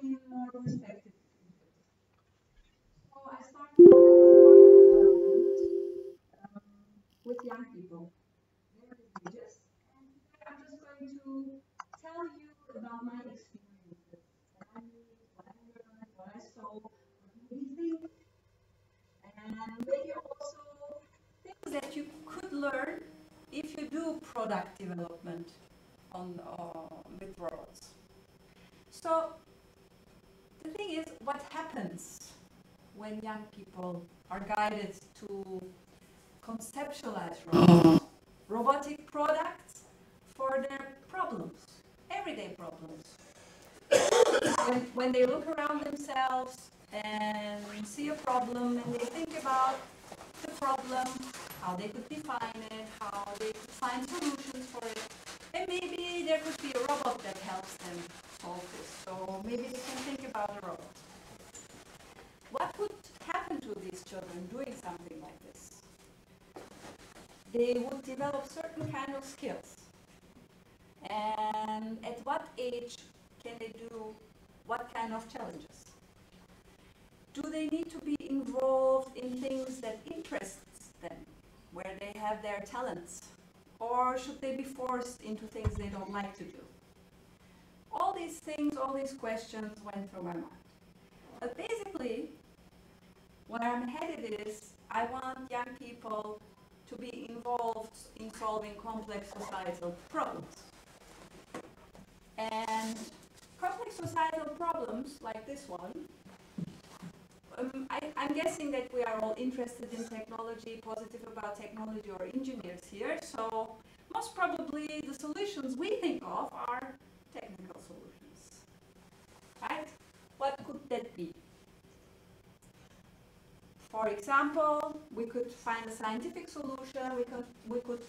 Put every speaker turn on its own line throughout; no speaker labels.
in more perspective. So I started development with young people, their ages, and today I'm just going to tell you about my experiences, what I learned, what I saw, what made me think, and maybe also things that you could learn if you do product development with robots. So the thing is, what happens when young people are guided to conceptualize robots, robotic products for their problems, everyday problems. When they look around themselves and see a problem and they think about the problem, how they could define it, how they could find solutions for it, and maybe there could be a robot that helps them solve this. So maybe they can think about a robot. What would happen to these children doing something like this? They would develop certain kind of skills. And at what age can they do what kind of challenges? Do they need to be involved in things that interest them, where they have their talents? Or should they be forced into things they don't like to do? All these things, all these questions went through my mind. But basically, where I'm headed is, I want young people to be involved in solving complex societal problems. And complex societal problems, like this one, I'm guessing that we are all interested in technology, positive about technology, or engineers here, so most probably the solutions we think of are technical solutions, right? What could that be? For example, we could find a scientific solution, we could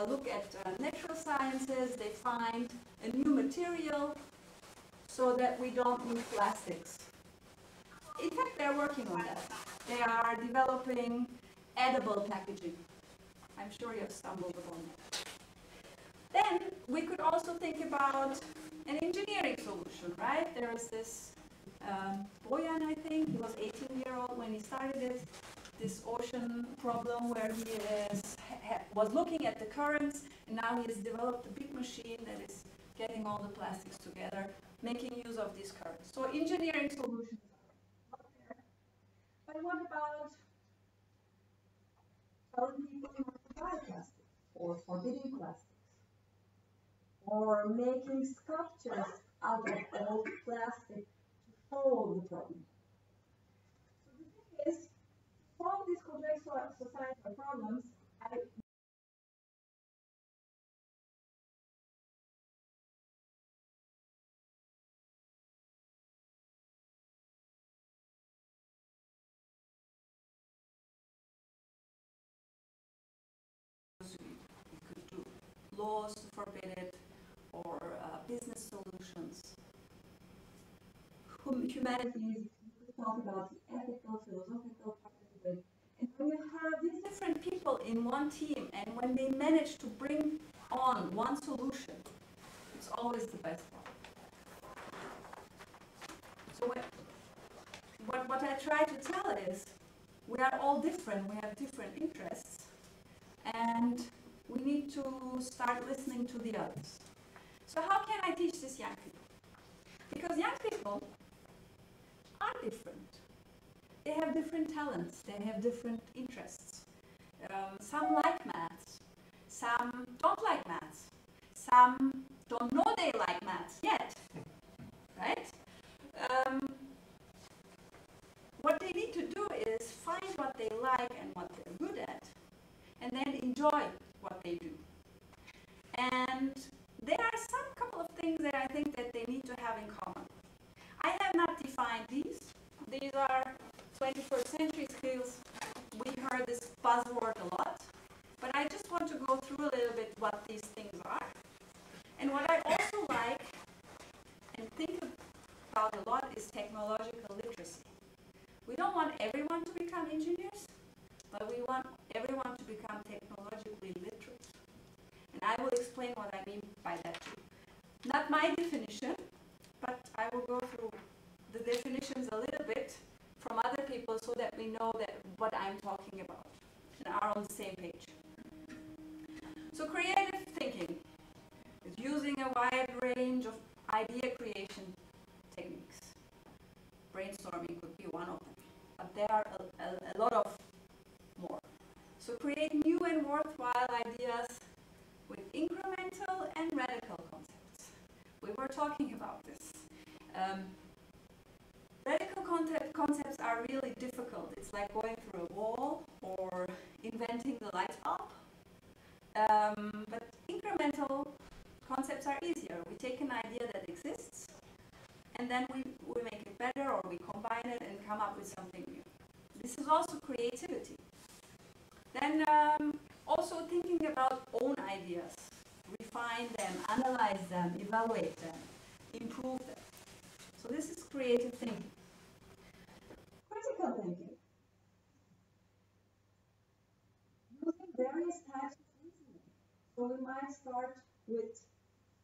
look at natural sciences, they find a new material so that we don't need plastics. In fact, they're working on that. They are developing edible packaging. I'm sure you have stumbled upon that. Then we could also think about an engineering solution, right? There is this Boyan, I think, he was 18-year-old when he started it, this ocean problem where he was looking at the currents, and now he has developed a big machine that is getting all the plastics together, making use of these currents. So engineering solutions are out there. But what about telling people not to buy plastic, or forbidding plastics, or making sculptures out of old plastic to solve the problem? So the thing is, to solve these complex societal problems, we could do laws to forbid it, or business solutions. Humanities, we could talk about the ethical, philosophical part of it. And when you have these different people in one team, and when they manage to bring on one solution, it's always the best one. So what I try to tell is, we are all different, we have different interests, and we need to start listening to the others. So how can I teach this young people? Because young people are different. They have different talents, they have different interests. Some like maths, some don't like maths, some don't know they like maths yet, right? What they need to do is find what they like and what they're good at, and then enjoy what they do. And there are some couple of things that I think that they need to have in common. I have not defined these. These are 21st century skills. We heard this buzzword a lot, but I just want to go through a little bit what these things are. And what I also like and think about a lot is technological literacy. We don't want everyone to become engineers, but we want everyone to become technologically literate. And I will explain what I mean by that too. Not my definition, but I will go through the definitions a little bit from other people so that we know that what I'm talking about and are on the same page. So creative thinking is using a wide range of idea creation techniques. Brainstorming could be one of them, but there are a lot of more. So create new and worthwhile ideas with incremental and radical concepts. We were talking about this. Radical concepts are really difficult. It's like going through a wall or inventing the light bulb. But incremental concepts are easier. We take an idea that exists and then we make it better, or we combine it and come up with something new. This is also creativity. Then also thinking about own ideas, refine them, analyze them, evaluate them, improve them. So this is creative thinking.
Critical thinking. Using various types of reasoning. So we might start with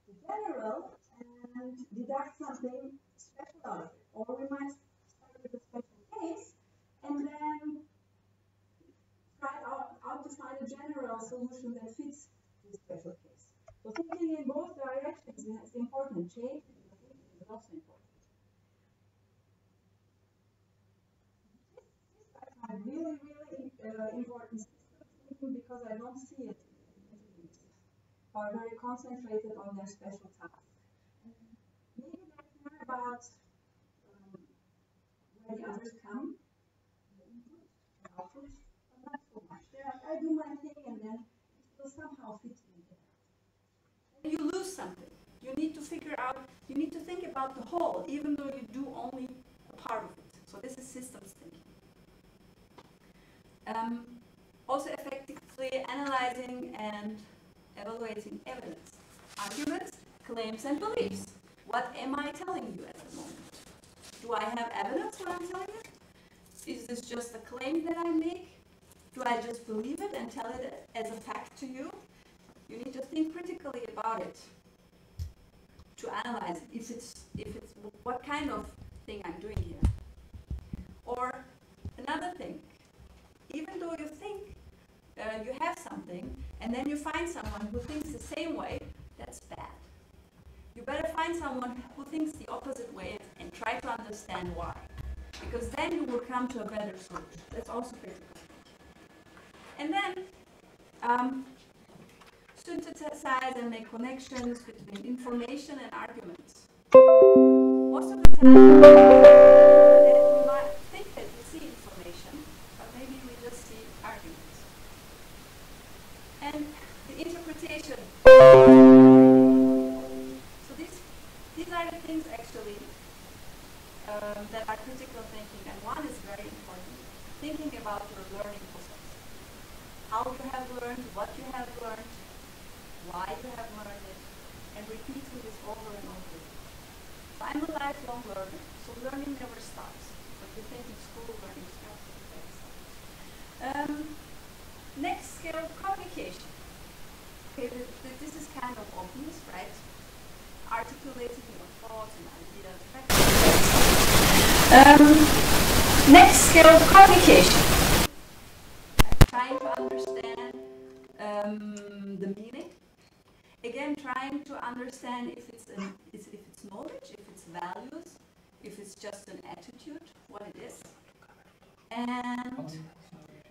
the general and deduct something special out of it. Or we might start with a special case and then try out to find a general solution that fits the special case. So thinking in both directions is important. Change is also important. This is really, really important thinking because I don't see it in interviews. Are very concentrated on their special task. Maybe they care about where the others come, the input, the output, but not so much. I do my thing and then it will somehow fit in there.
And you lose something. You need to figure out, you need to think about the whole, even though you do only a part of it. So this is systems thinking. Also effectively analyzing and evaluating evidence, arguments, claims and beliefs. What am I telling you at the moment? Do I have evidence what I'm telling you? Is this just a claim that I make? Do I just believe it and tell it as a fact to you? You need to think critically about it to analyze if it's what kind of thing I'm doing here. Or another thing, even though you think you have something and then you find someone who thinks the same way, that's bad. You better find someone who thinks the opposite way and try to understand why. Because then you will come to a better solution. That's also critical. And then synthesize and make connections between information and arguments. Most of the time, we might think that we see information, but maybe we just see arguments. And the interpretation. So these are the things actually that are critical thinking, and one is very important, thinking about your learning process. How you have learned, what you have learned, why you have learned it, and repeating this over and over again. So I'm a lifelong learner, so learning never stops. But you think in school, learning stops. Next skill, communication. Okay, this is kind of obvious, right? Articulating your thoughts and ideas. Next skill, communication. Trying to understand the meaning. Again, trying to understand if it's knowledge, if it's values, if it's just an attitude, what it is. And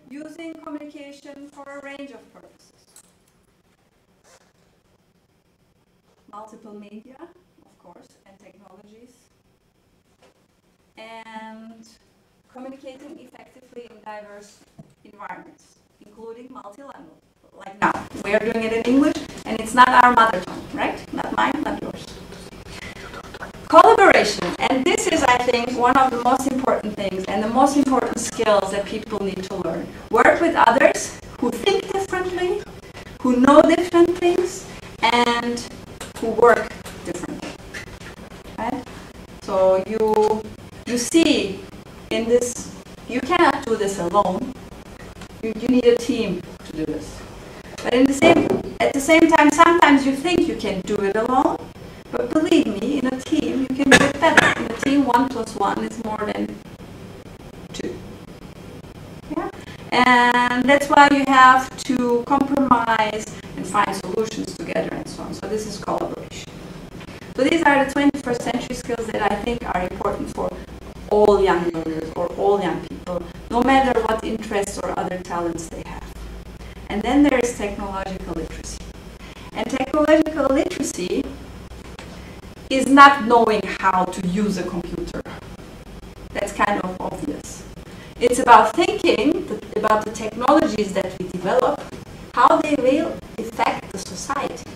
using communication for a range of purposes. Multiple media, of course, and technologies. And communicating effectively in diverse environments, including multilingual. Like now, we are doing it in English, and it's not our mother tongue, right? Not mine, not yours. Collaboration, and this is, I think, one of the most important things and the most important skills that people need to learn. Work with others who think differently, who know different things, and who work differently, right? So you see in this, you cannot do this alone. You need a team to do this. But at the same time, sometimes you think you can do it alone, but believe me, in a team you can do it better. In a obviously 1 plus 1 is more than 2. Yeah? And that's why you have to compromise and find solutions together and so on. So this is collaboration. So these are the 21st century skills that I think are important for all young learners or all young people, no matter what interests or other talents they have. And then there is technological literacy. And technological literacy is not knowing how to use a computer. That's kind of obvious. It's about thinking about the technologies that we develop, how they will affect the society.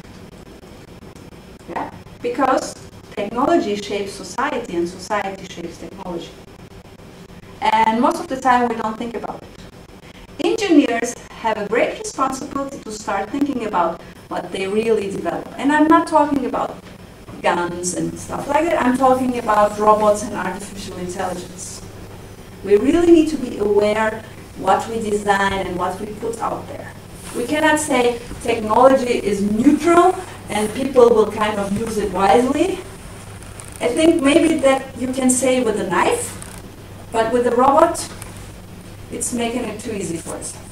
Yeah? Because technology shapes society and society shapes technology. And most of the time we don't think about it. Engineers have a great responsibility to start thinking about what they really develop. And I'm not talking about guns and stuff like that. I'm talking about robots and artificial intelligence. We really need to be aware what we design and what we put out there. We cannot say technology is neutral and people will kind of use it wisely. I think maybe that you can say with a knife, but with a robot, it's making it too easy for itself.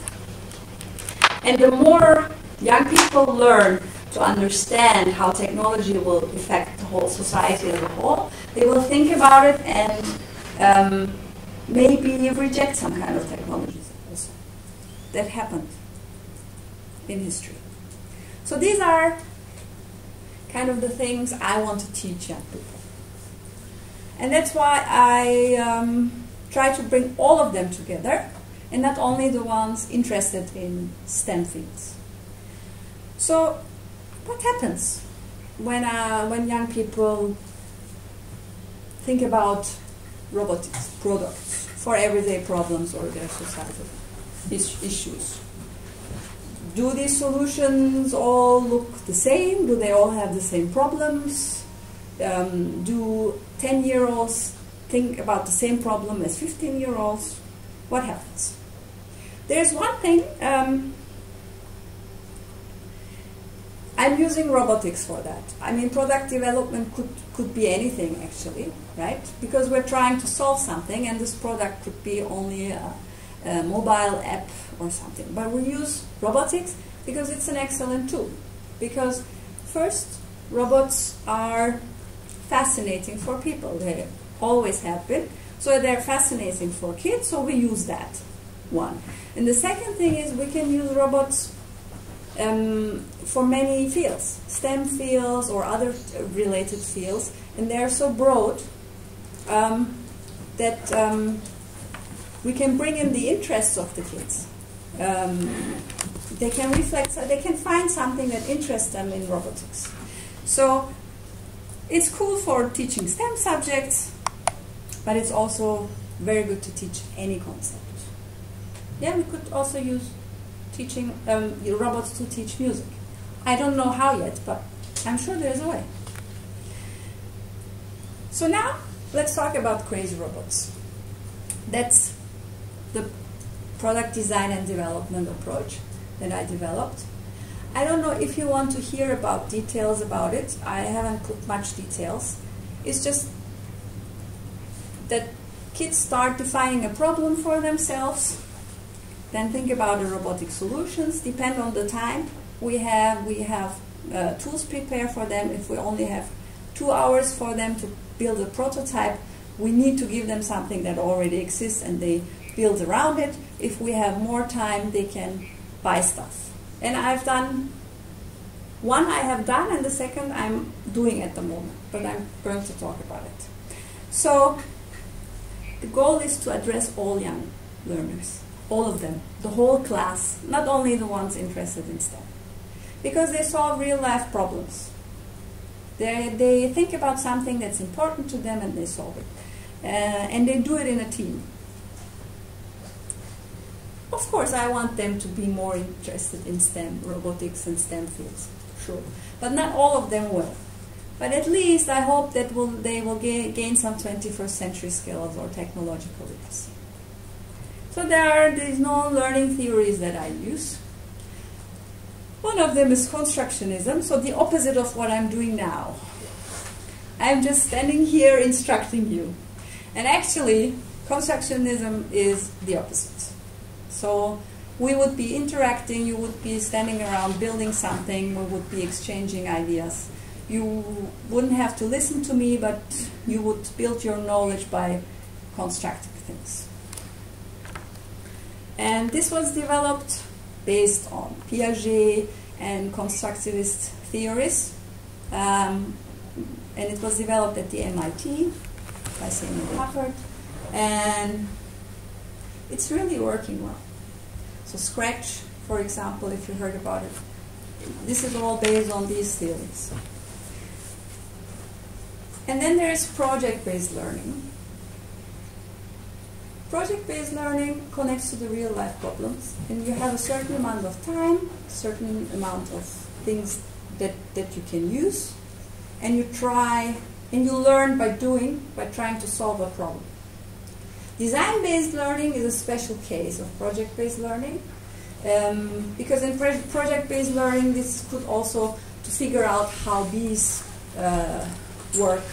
And the more young people learn to understand how technology will affect the whole society as a whole, they will think about it and maybe reject some kind of technologies also. That happened in history. So these are kind of the things I want to teach young people. And that's why I try to bring all of them together, and not only the ones interested in STEM fields. So what happens when young people think about robotics products for everyday problems or their societal issues? Do these solutions all look the same? Do they all have the same problems? Do 10-year-olds think about the same problem as 15-year-olds? What happens? There's one thing, I'm using robotics for that. I mean, product development could be anything actually, right? Because we're trying to solve something and this product could be only a mobile app or something. But we use robotics because it's an excellent tool. Because first, robots are fascinating for people. They always have been. So they're fascinating for kids, so we use that one. And the second thing is we can use robots for many fields, STEM fields or other related fields, and they're so broad that we can bring in the interests of the kids. They can reflect, they can find something that interests them in robotics. So it's cool for teaching STEM subjects, but it's also very good to teach any concept. Yeah, we could also use teaching robots to teach music. I don't know how yet, but I'm sure there's a way. So now, let's talk about crazy robots. That's the product design and development approach that I developed. I don't know if you want to hear about details about it. I haven't put much details. It's just that kids start defining a problem for themselves, then think about the robotic solutions. Depend on the time we have tools prepared for them. If we only have 2 hours for them to build a prototype, we need to give them something that already exists and they build around it. If we have more time, they can buy stuff. And I've done one, I have done, and the second I'm doing at the moment, but I'm going to talk about it. So the goal is to address all young learners, all of them, the whole class, not only the ones interested in STEM, because they solve real life problems. They think about something that's important to them and they solve it. And they do it in a team. Of course, I want them to be more interested in STEM, robotics and STEM fields, sure. But not all of them will. But at least I hope that they will gain some 21st century skills or technological literacy. So there are these known learning theories that I use. One of them is constructionism, so the opposite of what I'm doing now.
I'm just standing here instructing you. And actually, constructionism is the opposite. So we would be interacting, you would be standing around building something, we would be exchanging ideas. You wouldn't have to listen to me, but you would build your knowledge by constructing things. And this was developed based on Piaget and constructivist theories. And it was developed at the MIT by Seminár Robotika, and it's really working well. So Scratch, for example, if you heard about it, this is all based on these theories. And then there is project-based learning. Project-based learning connects to the real-life problems, and you have a certain amount of time, a certain amount of things that you can use, and you try, and you learn by doing, by trying to solve a problem. Design-based learning is a special case of project-based learning, because in project-based learning, this could also to figure out how bees work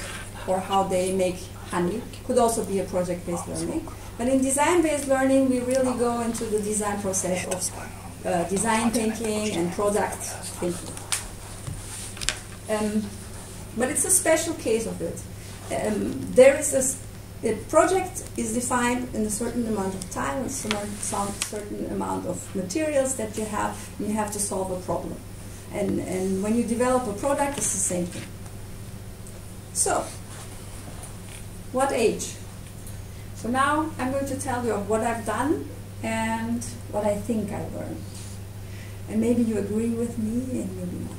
or how they make honey, could also be a project-based learning. But in design-based learning, we really go into the design process of design thinking and product thinking. But it's a special case of it. The project is defined in a certain amount of time, a certain amount of materials that you have to solve a problem. And when you develop a product, it's the same thing. So, what age? So now I'm going to tell you of what I've done and what I think I learned. And maybe you agree with me and maybe not.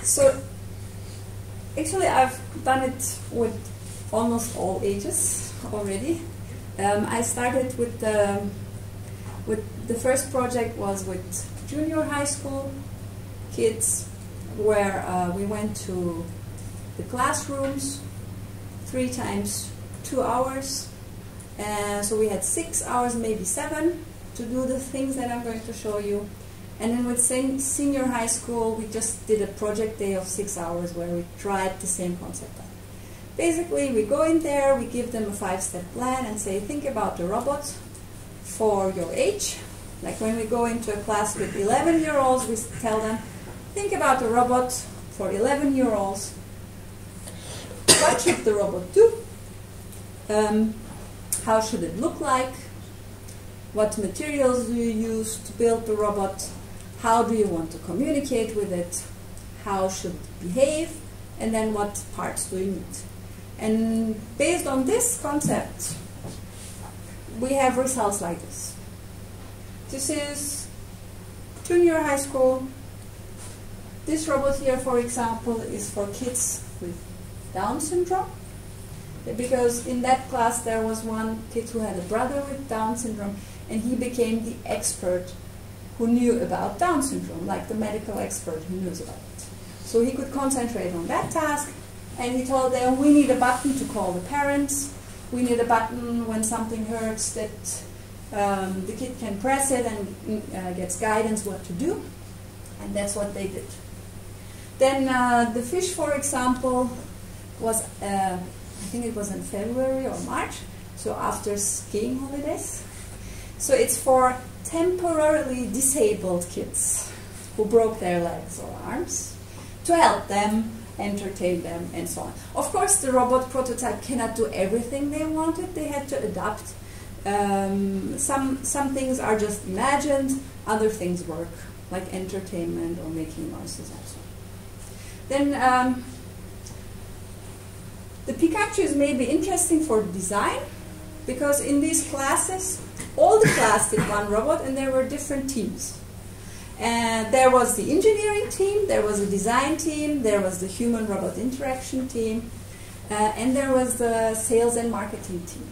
So, actually I've done it with almost all ages already. I started with the first project was with junior high school kids, where we went to the classrooms 3 times 2 hours. So we had 6 hours, maybe 7, to do the things that I'm going to show you. And then with senior high school, we just did a project day of 6 hours where we tried the same concept out. Basically, we go in there, we give them a 5-step plan and say, think about the robot for your age. Like when we go into a class with 11-year-olds, we tell them, think about a robot for 11-year-olds. What should the robot do? How should it look like? What materials do you use to build the robot? How do you want to communicate with it? How should it behave? And then what parts do you need? And based on this concept, we have results like this. This is junior high school. This robot here, for example, is for kids with Down syndrome. Because in that class there was one kid who had a brother with Down syndrome, and he became the expert who knew about Down syndrome, like the medical expert who knows about it. So he could concentrate on that task, and he told them, we need a button to call the parents, we need a button when something hurts that the kid can press it and gets guidance what to do, and that's what they did. Then the fish, for example, was, I think it was in February or March, so after skiing holidays. So it's for temporarily disabled kids who broke their legs or arms, to help them, entertain them, and so on. Of course, the robot prototype cannot do everything they wanted. They had to adapt. Some things are just imagined, other things work, like entertainment or making noises and so on. Then the Pikachu is maybe interesting for design, because in these classes, all the class did one robot, and there were different teams. And there was the engineering team, there was a design team, there was the human-robot interaction team, and there was the sales and marketing team.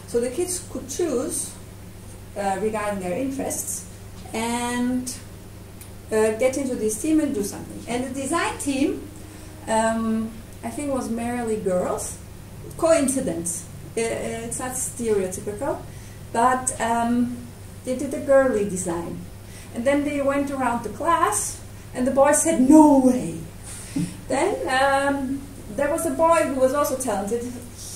So the kids could choose regarding their interests and get into this team and do something. And the design team, I think it was merely girls. Coincidence. It's not stereotypical, but they did a girly design. And then they went around the class, and the boys said, no way. Then there was a boy who was also talented.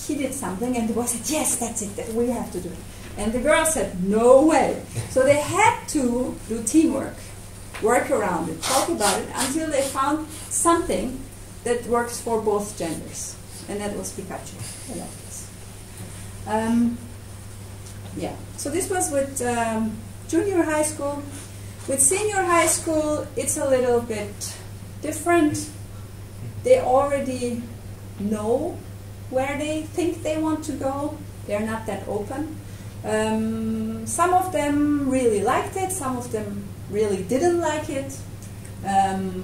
He did something, and the boy said, yes, that's it, that we have to do it. And the girl said, no way. So they had to do teamwork, work around it, talk about it, until they found something that works for both genders. And that was Pikachu. I like this. Yeah, so this was with junior high school. With senior high school, it's a little bit different. They already know where they think they want to go. They're not that open. Some of them really liked it, some of them really didn't like it.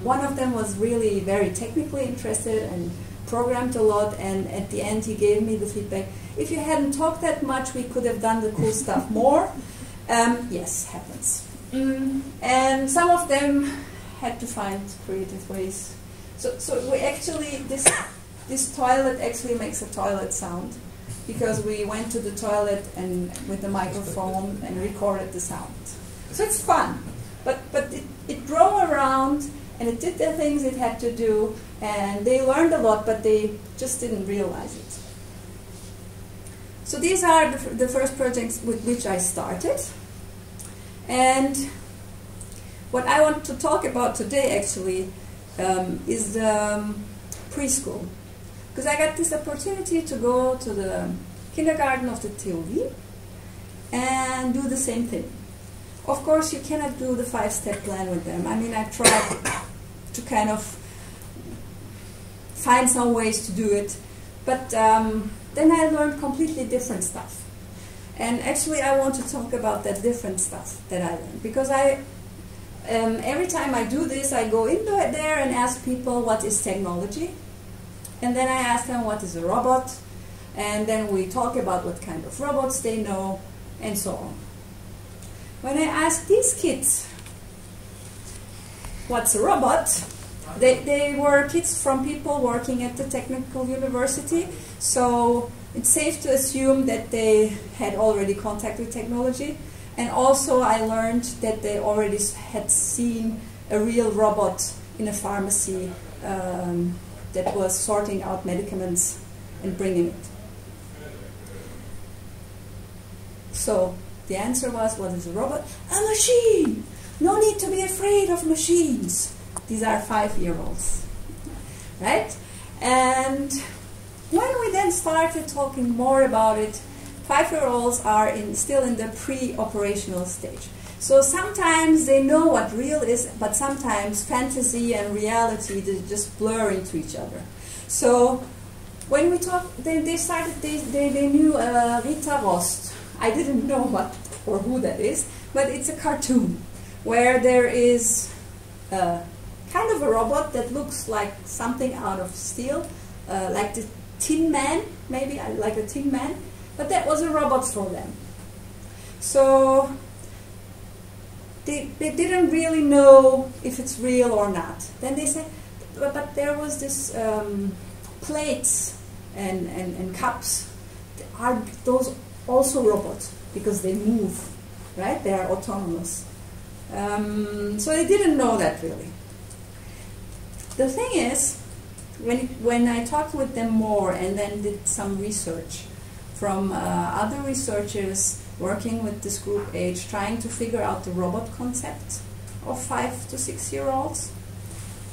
One of them was really very technically interested and programmed a lot, and at the end he gave me the feedback, if you hadn't talked that much, we could have done the cool stuff more. Yes, happens. And some of them had to find creative ways. So we actually, this toilet actually makes a toilet sound, because we went to the toilet and with the microphone and recorded the sound. So it's fun, but it drove around and it did the things it had to do, and they learned a lot, but they just didn't realize it. So these are the first projects with which I started. And what I want to talk about today actually is the preschool. Because I got this opportunity to go to the kindergarten of the TU Wien and do the same thing. Of course, you cannot do the 5-step plan with them. I mean, I tried to kind of find some ways to do it, but then I learned completely different stuff. And actually, I want to talk about that different stuff that I learned, because every time I do this, I go in there and ask people what is technology, and then I ask them what is a robot, and then we talk about what kind of robots they know, and so on. When I ask these kids what's a robot, they were kids from people working at the technical university, so it's safe to assume that they had already contact with technology. And also I learned that they already had seen a real robot in a pharmacy that was sorting out medicaments and bringing it. So the answer was, what is a robot? A machine! No need to be afraid of machines. These are 5-year-olds, right? And when we then started talking more about it, 5-year-olds are still in the pre-operational stage. So sometimes they know what real is, but sometimes fantasy and reality, they just blur into each other. So when we talked, they knew Rita Rost. I didn't know what or who that is, but it's a cartoon where there is kind of a robot that looks like something out of steel, like the Tin Man, maybe like a Tin Man, but that was a robot for them. So they didn't really know if it's real or not. Then they said, but there was this plates and cups. Are those also robots? Because they move, right? They are autonomous. So they didn't know that really. The thing is, when I talked with them more and then did some research from other researchers working with this group age, trying to figure out the robot concept of 5 to 6-year-olds,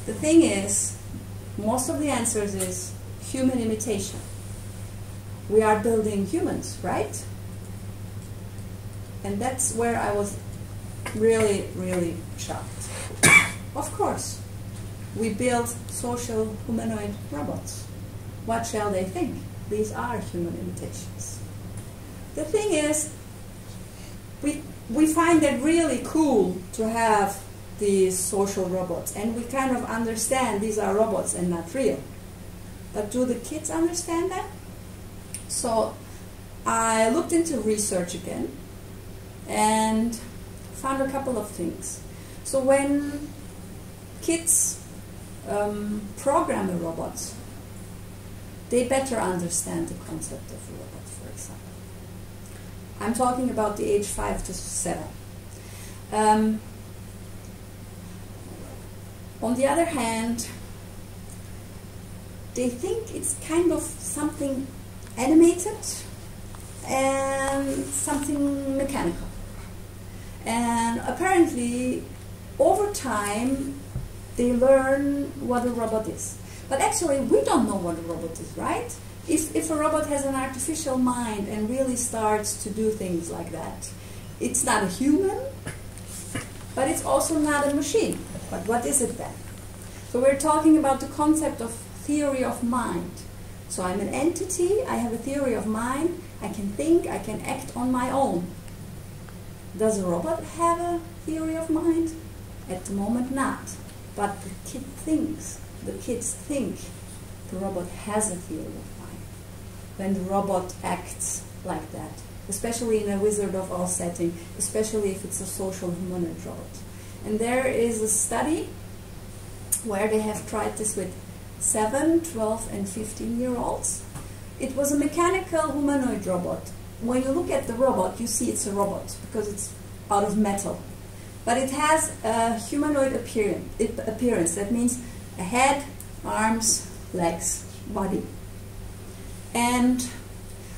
the thing is, most of the answers is human imitation. We are building humans, right? And that's where I was really, really shocked. Of course, we build social humanoid robots. What shall they think? These are human imitations. The thing is, we find it really cool to have these social robots, and we kind of understand these are robots and not real. But do the kids understand that? So I looked into research again and found a couple of things. So when kids program the robots, they better understand the concept of a robot, for example. I'm talking about the age 5 to 7. On the other hand, they think it's kind of something animated and something mechanical. And apparently, over time, they learn what a robot is. But actually, we don't know what a robot is, right? If a robot has an artificial mind and really starts to do things like that, it's not a human, but it's also not a machine. But what is it then? So we're talking about the concept of theory of mind. So I'm an entity, I have a theory of mind, I can think, I can act on my own. Does a robot have a theory of mind? At the moment, not. But the kid thinks, the kids think the robot has a theory of mind. When the robot acts like that, especially in a Wizard of Oz setting, especially if it's a social humanoid robot. And there is a study where they have tried this with 7, 12, and 15-year-olds. It was a mechanical humanoid robot. When you look at the robot, you see it's a robot because it's out of metal. But it has a humanoid appearance. That means a head, arms, legs, body. And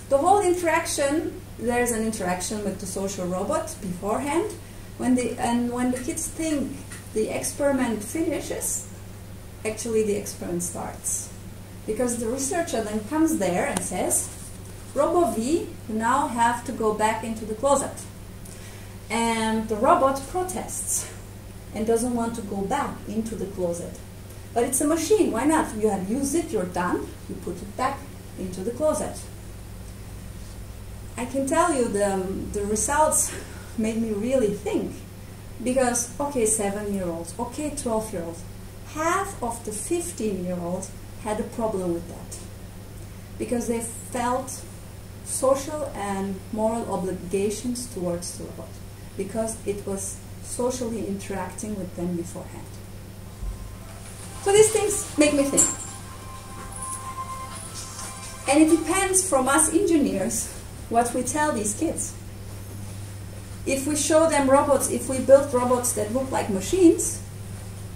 the whole interaction, there's an interaction with the social robot beforehand. When the kids think the experiment finishes, actually the experiment starts. Because the researcher then comes there and says, Robo V, you now have to go back into the closet. And the robot protests and doesn't want to go back into the closet. But it's a machine, why not? You have used it, you're done, you put it back into the closet. I can tell you the results made me really think. Because, okay, 7-year-olds, okay, 12-year-olds, half of the 15-year-olds had a problem with that. Because they felt social and moral obligations towards the robot. Because it was socially interacting with them beforehand. So these things make me think. And it depends from us engineers what we tell these kids. If we show them robots, if we build robots that look like machines,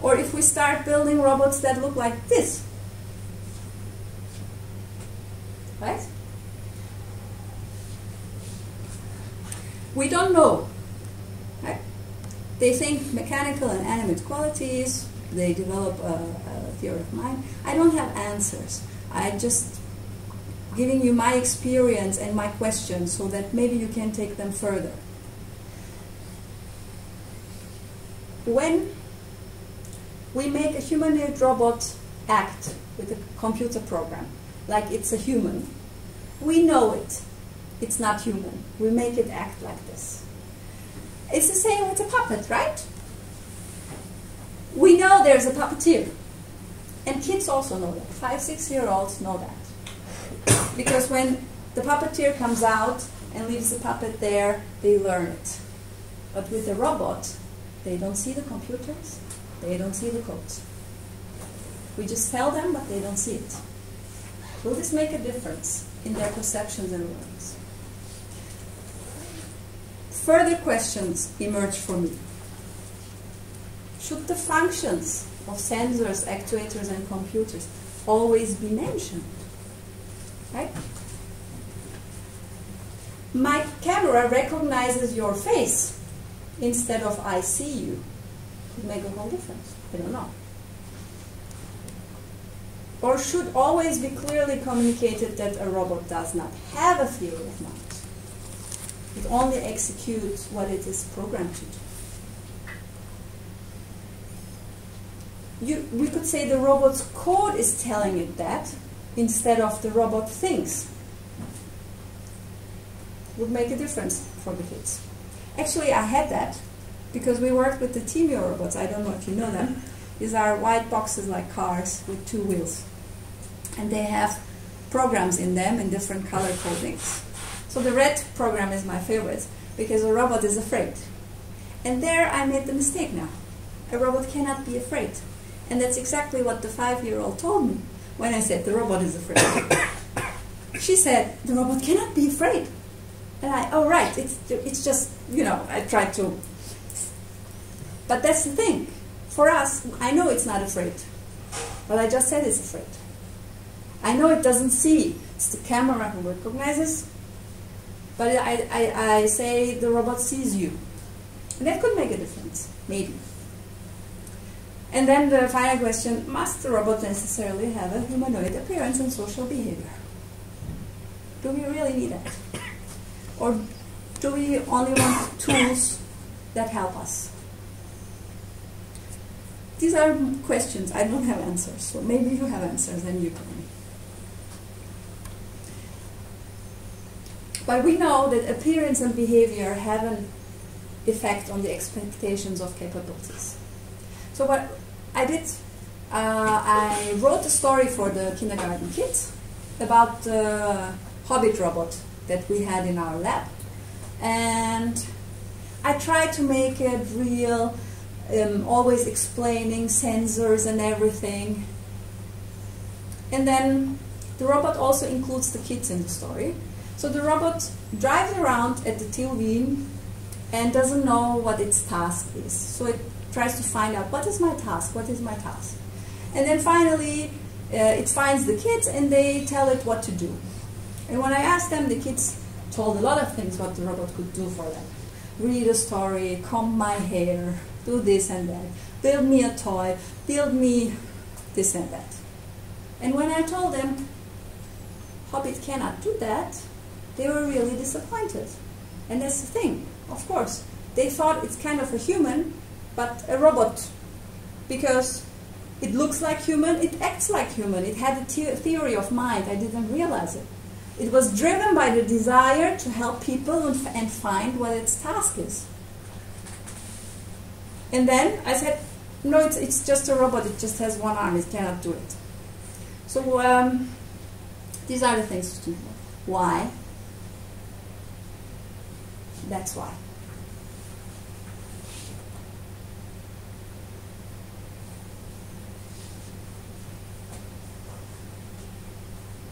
or if we start building robots that look like this. Right? We don't know. Right? They think mechanical and animate qualities, they develop a theory of mind. I don't have answers. I'm just giving you my experience and my questions so that maybe you can take them further. When we make a humanoid robot act with a computer program, like it's a human, we know it. It's not human. We make it act like this. It's the same with a puppet, right? We know there's a puppeteer. And kids also know that. 5, 6-year-olds know that. Because when the puppeteer comes out and leaves the puppet there, they learn it. But with the robot, they don't see the computers, they don't see the codes. We just tell them, but they don't see it. Will this make a difference in their perceptions and learnings? Further questions emerge for me. Should the functions of sensors, actuators, and computers always be mentioned? Right? My camera recognizes your face instead of I see you. Could make a whole difference. I don't know. Or should always be clearly communicated that a robot does not have a theory of mind. It only executes what it is programmed to do. We could say the robot's code is telling it that instead of the robot thinks. Would make a difference for the kids. Actually, I had that because we worked with the Timio robots. I don't know if you know them. These are white boxes like cars with 2 wheels. And they have programs in them in different color codings. So the red program is my favorite because a robot is afraid. And there I made the mistake now. A robot cannot be afraid. And that's exactly what the 5-year-old told me when I said the robot is afraid. She said, the robot cannot be afraid. And oh right, it's just, you know, I tried to. But that's the thing. For us, I know it's not afraid. But I just said it's afraid. I know it doesn't see, it's the camera who recognizes, but I say the robot sees you. And that could make a difference, maybe. And then the final question, must the robot necessarily have a humanoid appearance and social behavior? Do we really need that? Or do we only want tools that help us? These are questions. I don't have answers, so maybe you have answers and you can. But we know that appearance and behavior have an effect on the expectations of capabilities. So what I did, I wrote a story for the kindergarten kids about the Hobbit robot that we had in our lab. And I tried to make it real, always explaining sensors and everything. And then the robot also includes the kids in the story. So the robot drives around at the TU Wien and doesn't know what its task is. So it tries to find out, what is my task? What is my task? And then finally it finds the kids and they tell it what to do. And when I asked them, the kids told a lot of things what the robot could do for them. Read a story, comb my hair, do this and that, build me a toy, build me this and that. And when I told them Hobbit cannot do that, they were really disappointed. And that's the thing, of course. They thought it's kind of a human, but a robot. Because it looks like human, it acts like human. It had a theory of mind, I didn't realize it. It was driven by the desire to help people and find what its task is. And then I said, no, it's just a robot, it just has one arm, it cannot do it. So these are the things to do. Why? That's why.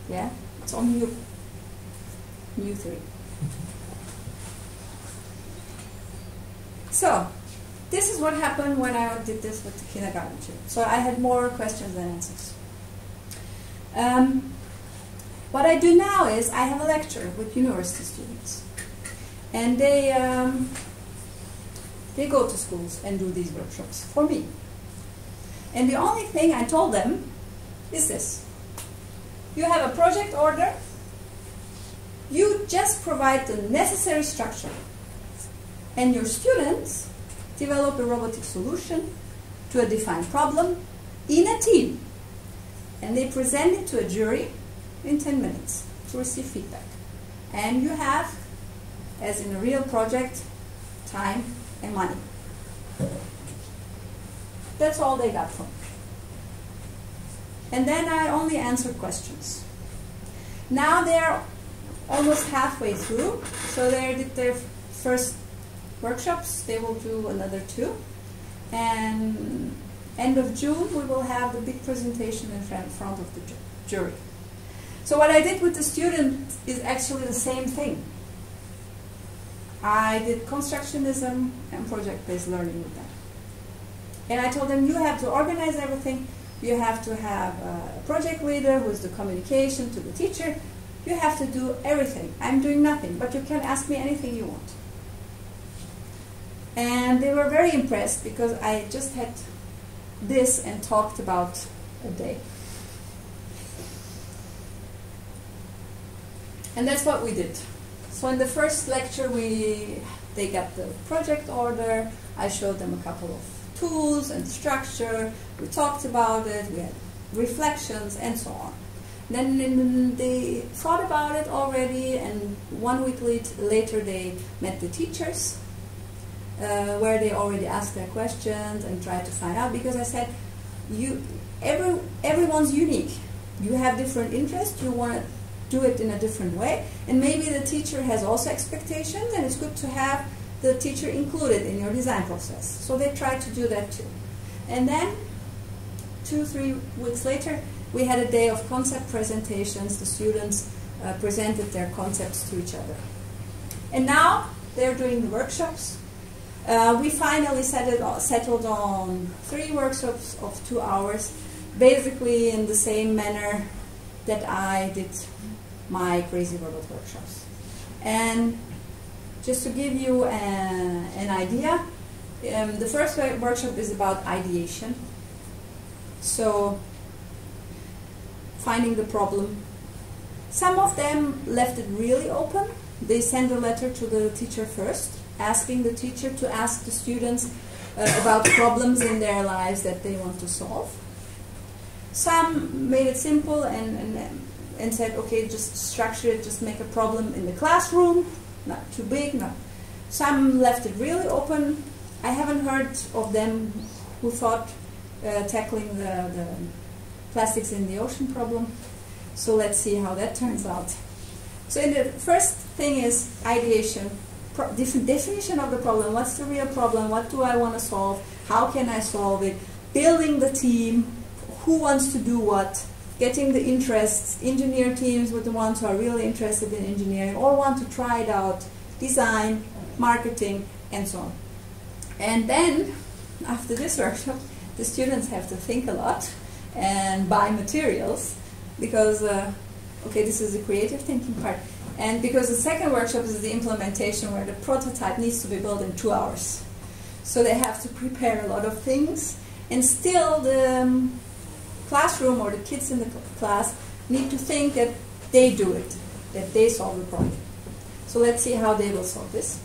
Yeah? It's on you. You three. So, this is what happened when I did this with the kindergarten children. So I had more questions than answers. What I do now is I have a lecture with university students. And they go to schools and do these workshops for me. And the only thing I told them is this. You have a project order. You just provide the necessary structure. And your students develop a robotic solution to a defined problem in a team. And they present it to a jury in 10 minutes to receive feedback. And you have, as in a real project, time and money. That's all they got from me. And then I only answered questions. Now they're almost halfway through, so they did their first workshops. They will do another 2. And end of June, we will have the big presentation in front of the jury. So what I did with the student is actually the same thing. I did constructionism and project-based learning with them. And I told them, you have to organize everything. You have to have a project leader who is the communication to the teacher. You have to do everything. I'm doing nothing, but you can ask me anything you want. And they were very impressed because I just had this and talked about a day. And that's what we did. So in the first lecture, they got the project order. I showed them a couple of tools and structure. We talked about it. We had reflections and so on. Then they thought about it already, and 1 week later they met the teachers, where they already asked their questions and tried to find out. Because I said, everyone's unique. You have different interests. You want to do it in a different way, and maybe the teacher has also expectations, and it's good to have the teacher included in your design process. So they tried to do that too. And then 2-3 weeks later, we had a day of concept presentations. The students presented their concepts to each other. And now they're doing the workshops. We finally settled on 3 workshops of 2 hours, basically in the same manner that I did my crazy robot workshops. And just to give you an idea, the first workshop is about ideation. So, finding the problem. Some of them left it really open. They sent a letter to the teacher first, asking the teacher to ask the students about problems in their lives that they want to solve. Some made it simple and said, okay, just structure it, just make a problem in the classroom, not too big. No. Some left it really open. I haven't heard of them who thought tackling the plastics in the ocean problem. So let's see how that turns out. So the first thing is ideation, definition of the problem. What's the real problem? What do I want to solve? How can I solve it? Building the team. Who wants to do what? Getting the interests. Engineer teams with the ones who are really interested in engineering or want to try it out. Design, marketing, and so on. And then, after this workshop, the students have to think a lot and buy materials because, okay, this is the creative thinking part. And because the second workshop is the implementation where the prototype needs to be built in 2 hours. So they have to prepare a lot of things. And still the classroom or the kids in the class need to think that they do it, that they solve the problem. So let's see how they will solve this.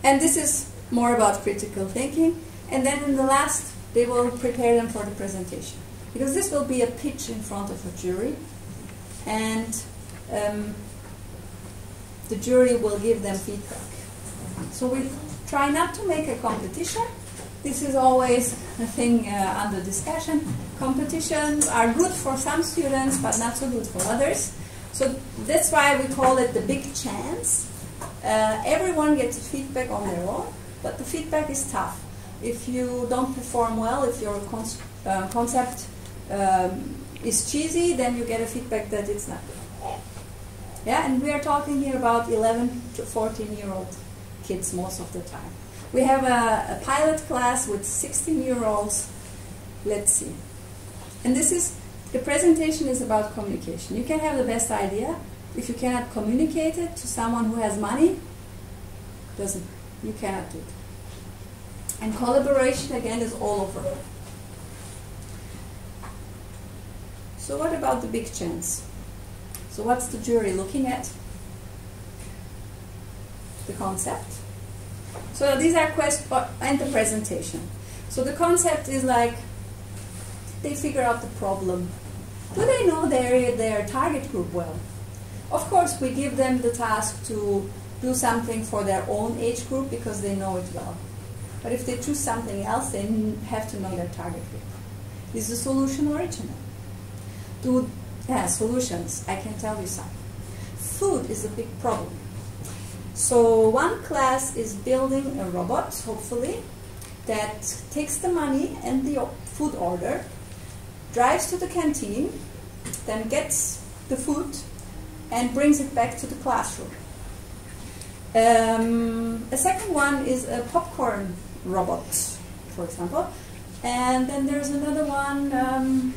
And this is more about critical thinking. And then in the last, they will prepare them for the presentation. Because this will be a pitch in front of a jury. And the jury will give them feedback. So we try not to make a competition. This is always a thing under discussion. Competitions are good for some students, but not so good for others. So that's why we call it the big chance. Everyone gets feedback on their own, but the feedback is tough. If you don't perform well, if your concept is cheesy, then you get a feedback that it's not good. Yeah, and we are talking here about 11 to 14-year-old kids most of the time. We have a pilot class with 16-year-olds. Let's see. And this is, the presentation is about communication. You can have the best idea. If you cannot communicate it to someone who has money, you cannot do it. And collaboration, again, is all over. So what about the big chance? So what's the jury looking at? The concept. So these are questions, and the presentation. So the concept is like, they figure out the problem. Do they know their target group well? Of course, we give them the task to do something for their own age group because they know it well. But if they choose something else, they have to know their target group. Is the solution original? Solutions, I can tell you some. Food is a big problem. So one class is building a robot, hopefully, that takes the money and the food order, drives to the canteen, then gets the food and brings it back to the classroom. A second one is a popcorn robot, for example. And then there's another one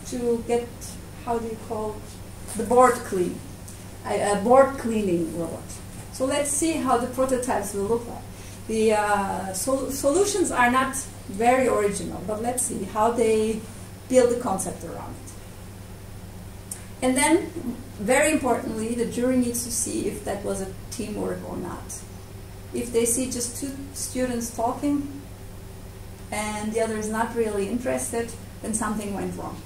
to get, how do you call, the board clean. A board cleaning robot. So let's see how the prototypes will look like. The solutions are not very original, but let's see how they build the concept around it. And then, very importantly, the jury needs to see if that was a teamwork or not. If they see just two students talking and the other is not really interested, then something went wrong.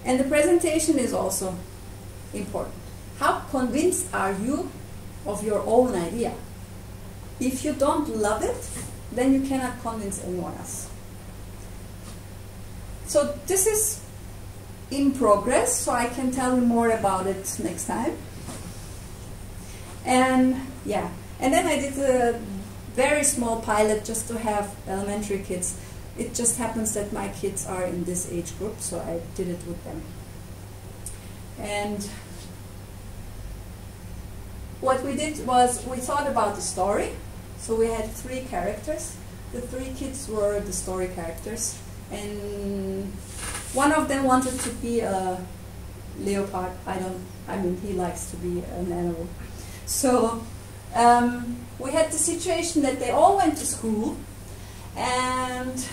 And the presentation is also important. How convinced are you of your own idea? If you don't love it, then you cannot convince anyone else. So this is in progress, so I can tell you more about it next time. And yeah, and then I did a very small pilot just to have elementary kids. It just happens that my kids are in this age group, so I did it with them. And what we did was we thought about the story. So we had 3 characters. The 3 kids were the story characters. And One of them wanted to be a leopard. I mean, he likes to be an animal. So we had the situation that they all went to school, and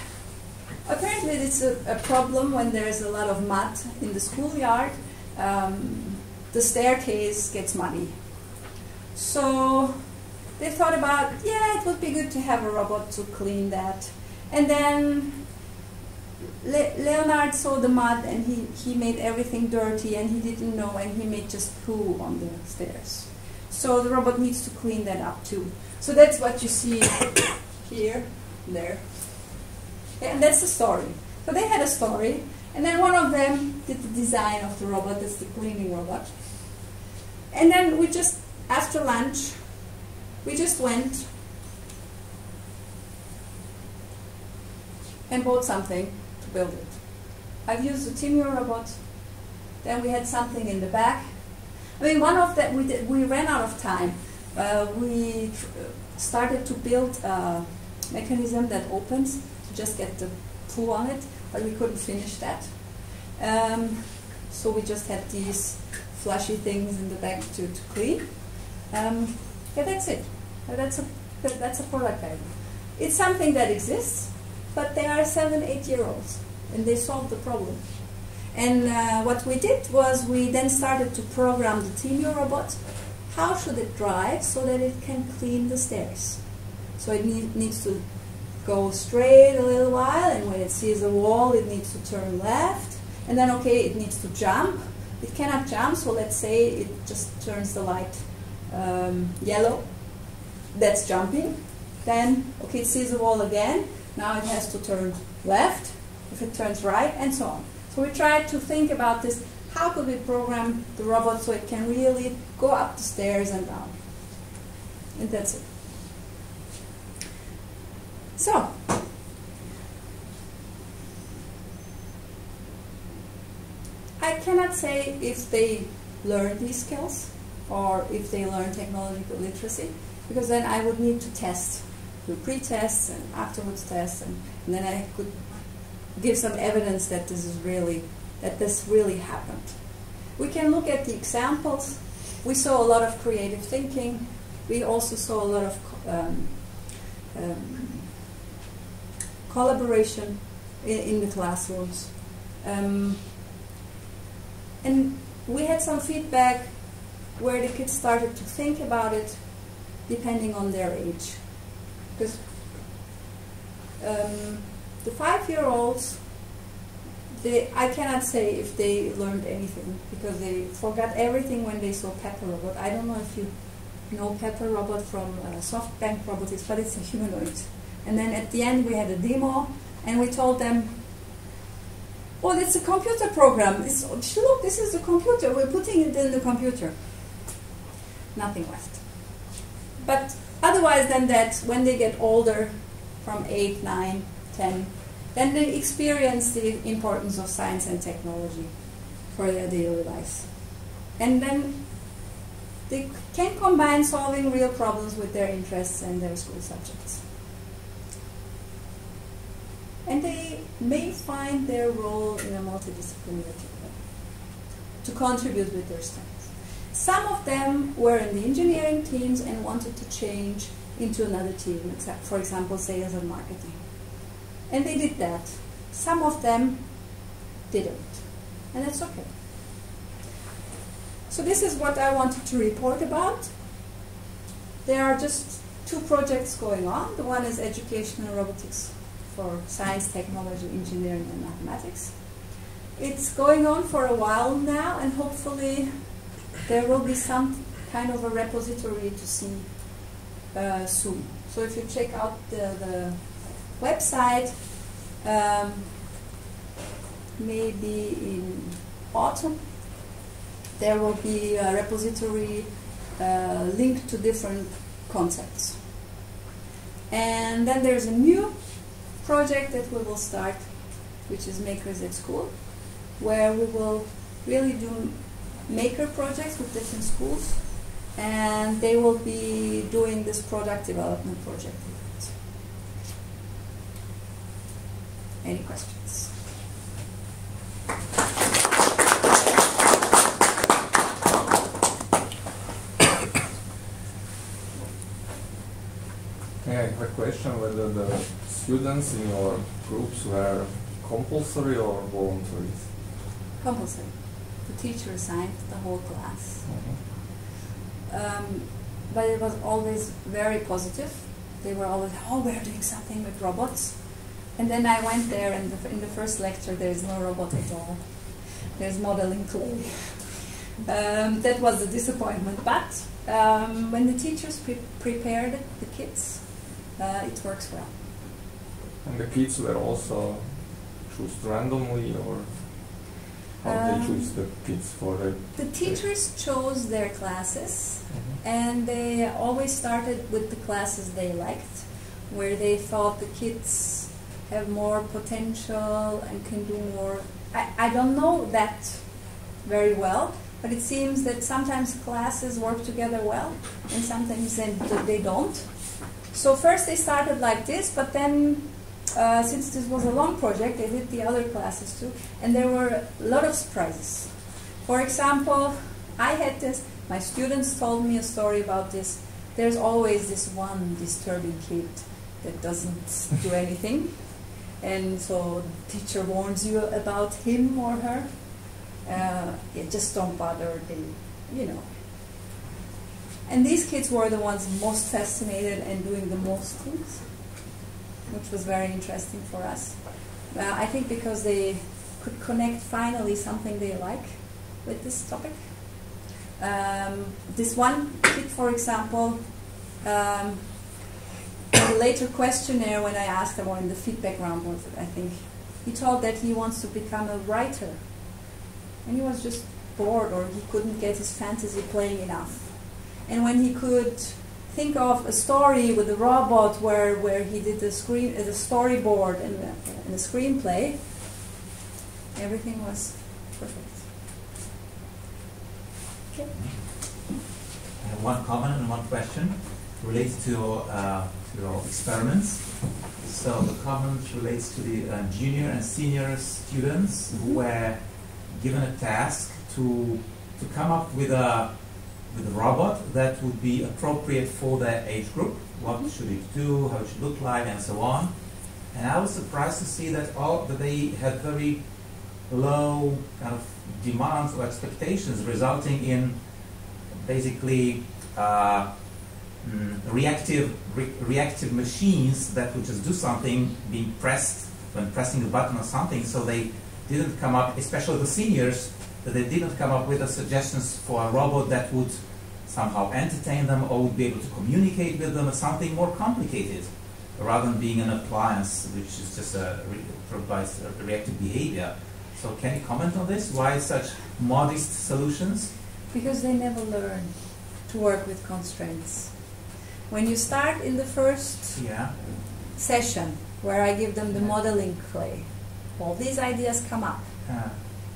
apparently it's a problem when there's a lot of mud in the schoolyard. The staircase gets muddy. So they thought about, yeah, it would be good to have a robot to clean that. And then Leonard saw the mud, and he made everything dirty, and he didn't know, and he made just poo on the stairs. So the robot needs to clean that up too. So that's what you see here, there. Yeah, and that's the story. So they had a story, and then one of them did the design of the robot, that's the cleaning robot. And then we just, after lunch, we just went and bought something to build it. I've used the Timur robot. Then we had something in the back. I mean, one of them, we ran out of time. We started to build a mechanism that opens to just get the poo on it, but we couldn't finish that. So we just had these flashy things in the back to clean. Yeah, that's it. That's a product idea. It's something that exists, but they are 7-8-year-olds, and they solved the problem. And what we did was we then started to program the Timur robot. How should it drive so that it can clean the stairs? So it needs to go straight a little while, and when it sees a wall, it needs to turn left. And then, okay, it needs to jump. It cannot jump, so let's say it just turns the light yellow. That's jumping. Then, okay, it sees a wall again. Now it has to turn left. If it turns right, and so on. So we tried to think about this. How could we program the robot so it can really go up the stairs and down? And that's it. So, I cannot say if they learn these skills or if they learn technological literacy, because then I would need to test, do pre-tests and afterwards tests, and then I could give some evidence that this really happened. We can look at the examples. We saw a lot of creative thinking. We also saw a lot of collaboration in the classrooms. And we had some feedback where the kids started to think about it depending on their age. Because the 5-year-olds, I cannot say if they learned anything, because they forgot everything when they saw Pepper Robot. I don't know if you know Pepper Robot from SoftBank Robotics, but it's a humanoid. And then at the end we had a demo, and we told them, oh, it's a computer program. Look, this is a computer. We're putting it in the computer. Nothing left. But otherwise than that, when they get older, from 8, 9, 10, then they experience the importance of science and technology for their daily lives. And then they can combine solving real problems with their interests and their school subjects. And they may find their role in a multidisciplinary team to contribute with their strengths. Some of them were in the engineering teams and wanted to change into another team, except, for example, sales and marketing. And they did that. Some of them didn't, and that's okay. So this is what I wanted to report about. There are just 2 projects going on. The one is educational robotics for science, technology, engineering, and mathematics. It's going on for a while now, and hopefully there will be some kind of a repository to see soon. So if you check out the website, maybe in autumn, there will be a repository linked to different concepts. And then there's a new project that we will start, which is Makers at School, where we will really do maker projects with different schools, and they will be doing this product development project. Any questions?
I have a question whether the students in your groups were compulsory or voluntary?
Compulsory. The teacher assigned the whole class. But it was always very positive. They were always, oh, we're doing something with robots. And then I went there, and in the first lecture, there is no robot at all. There's modeling clay. That was a disappointment. But when the teachers prepared the kids, it works well.
And the kids were also chosen randomly, or how they choose the kids for
the teachers chose their classes, and they always started with the classes they liked, where they thought the kids have more potential and can do more. I don't know that very well, but it seems that sometimes classes work together well, and sometimes they don't. So first they started like this, but then since this was a long project, they did the other classes too, and there were a lot of surprises. For example, I had this, my students told me a story about this. There's always this one disturbing kid that doesn't do anything, and so the teacher warns you about him or her. Just don't bother, you know. And these kids were the ones most fascinated and doing the most things, which was very interesting for us. I think because they could connect finally something they like with this topic. This one kid, for example, in the later questionnaire when I asked him, or in the feedback round, I think, he told that he wants to become a writer. And he was just bored, or he couldn't get his fantasy playing enough. And when he could think of a story with a robot where he did the storyboard and a screenplay, everything was perfect. Okay.
I have one comment and one question related to your experiments. So the comment relates to the junior and senior students who were given a task to come up with a robot that would be appropriate for their age group. What should it do, how it should look like, and so on. And I was surprised to see that they had very low kind of demands or expectations, resulting in basically reactive machines that would just do something being pressed when pressing a button or something. So they didn't come up, especially the seniors, that they didn't come up with suggestions for a robot that would somehow entertain them or would be able to communicate with them, or something more complicated, rather than being an appliance which is just provides a reactive behavior. So can you comment on this? Why such modest solutions?
Because they never learn to work with constraints. When you start in the first session, where I give them the modeling clay, all these ideas come up.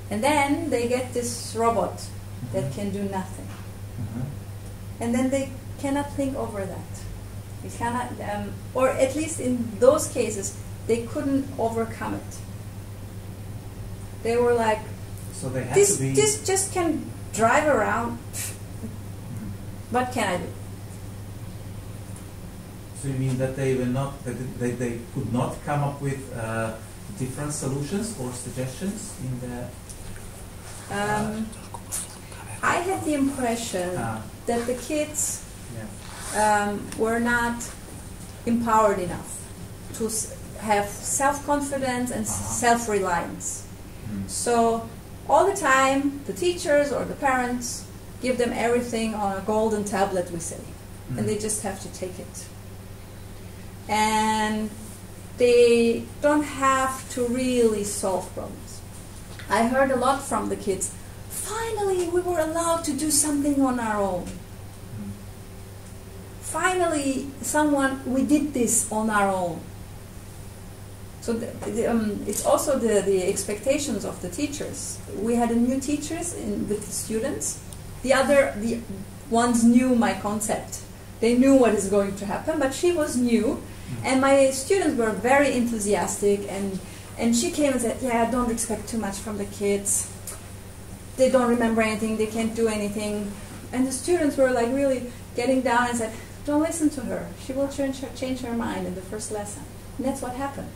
And then they get this robot that can do nothing. And then they cannot think over that. They cannot, or at least in those cases, they couldn't overcome it. They were like,
so they had
this,
to be...
this just can drive around. What can I do?
So you mean that they were not, that they could not come up with different solutions or suggestions in the...
I had the impression that the kids were not empowered enough to have self-confidence and self-reliance. So all the time, the teachers or the parents give them everything on a golden tablet, we say, and they just have to take it. And they don't have to really solve problems. I heard a lot from the kids, finally we were allowed to do something on our own. Finally, we did this on our own. So it's also the expectations of the teachers. We had a new teachers with the students. The ones knew my concept. They knew what is going to happen, but she was new. And my students were very enthusiastic, and she came and said, yeah, don't expect too much from the kids. They don't remember anything, they can't do anything. And the students were like really getting down and said, don't listen to her. She will change her mind in the first lesson. And that's what happened.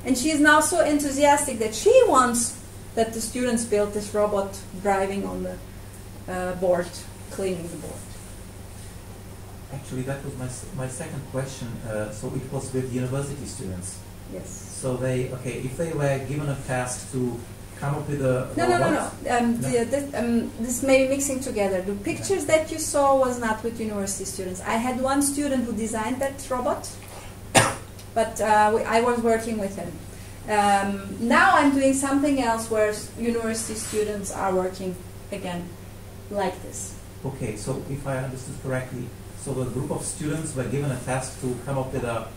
And she is now so enthusiastic that she wants that the students build this robot driving on the board, cleaning the board.
Actually, that was my second question. So it was with university students.
Yes.
So they, okay, if they were given a task to come up with a robot?
No. This may be mixing together. The pictures that you saw was not with university students. I had one student who designed that robot, but I was working with him. Now I'm doing something else where university students are working again like this.
Okay, so if I understood correctly, so a group of students were given a task to come up with a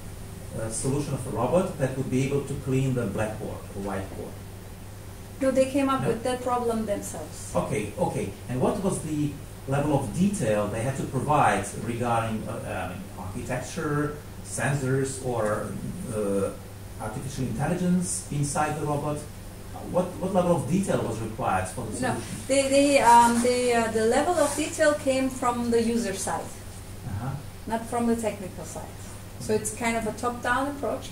solution of a robot that would be able to clean the blackboard or whiteboard.
No, they came up with that problem themselves.
Okay, okay. And what was the level of detail they had to provide regarding architecture, sensors, or artificial intelligence inside the robot? What level of detail was required for the solution?
No, the level of detail came from the user side, not from the technical side. So it's kind of a top-down approach,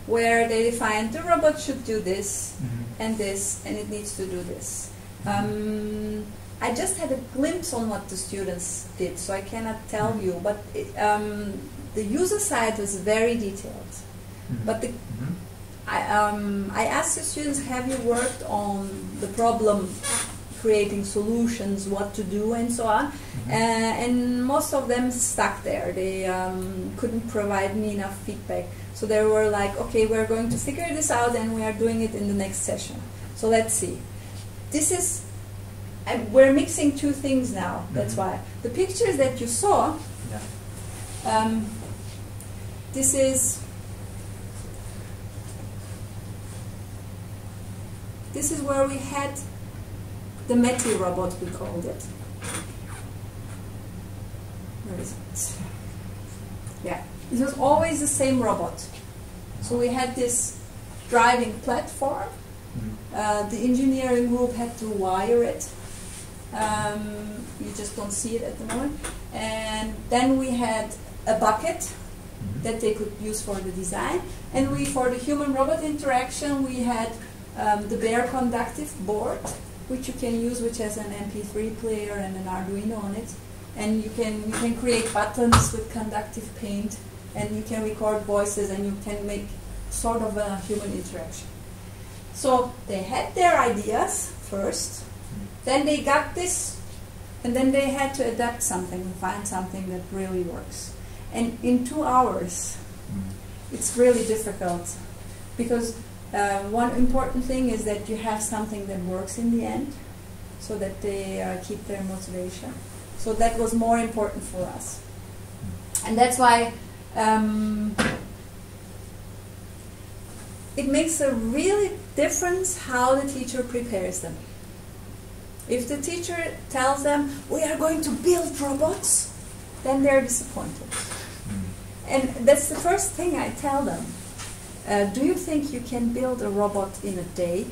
where they defined the robot should do this and this, and it needs to do this. I just had a glimpse on what the students did, so I cannot tell you, but the user side was very detailed. But I asked the students, have you worked on the problem, creating solutions, what to do, and so on? And most of them stuck there. They couldn't provide me enough feedback. So they were like, okay, we're going to figure this out and we are doing it in the next session. So let's see. This is, we're mixing two things now, that's why. The pictures that you saw, this is where we had the Meti robot, we called it. Where is it? Yeah, it was always the same robot. So we had this driving platform. The engineering group had to wire it. You just don't see it at the moment. And then we had a bucket that they could use for the design. And for the human-robot interaction, we had the bare conductive board, which you can use, which has an MP3 player and an Arduino on it. And you can create buttons with conductive paint, and you can record voices, and you can make sort of a human interaction. So they had their ideas first, then they got this, and then they had to adapt something and find something that really works. And in 2 hours, it's really difficult, because one important thing is that you have something that works in the end, so that they keep their motivation. So that was more important for us. And that's why it makes a really difference how the teacher prepares them. If the teacher tells them, we are going to build robots, then they're disappointed. And that's the first thing I tell them. Do you think you can build a robot in a day,